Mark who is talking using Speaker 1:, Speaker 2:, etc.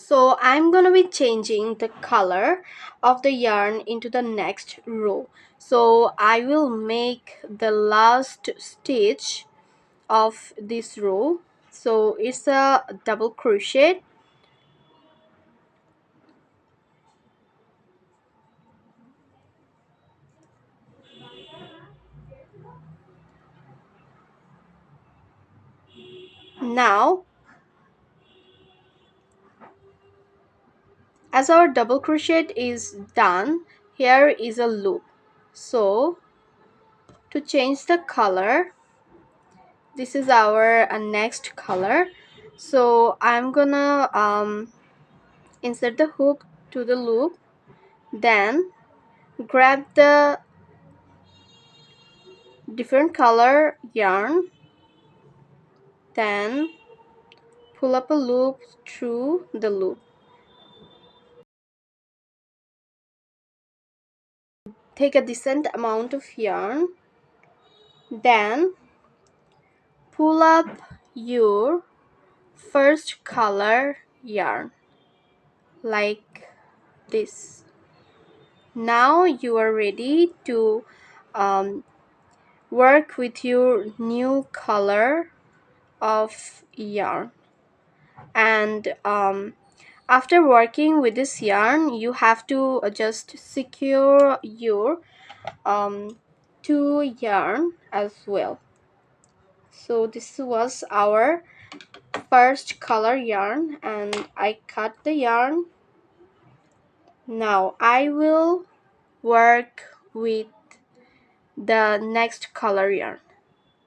Speaker 1: So I'm gonna be changing the color of the yarn into the next row. So I will make the last stitch of this row. So it's a double crochet. Now as our double crochet is done, here is a loop. So to change the color, this is our next color. So I'm gonna insert the hook to the loop, then grab the different color yarn, then pull up a loop through the loop. Take a decent amount of yarn, then pull up your first color yarn like this. Now you are ready to work with your new color of yarn. And after working with this yarn, you have to just secure your two yarn as well. So this was our first color yarn, and I cut the yarn. Now I will work with the next color yarn.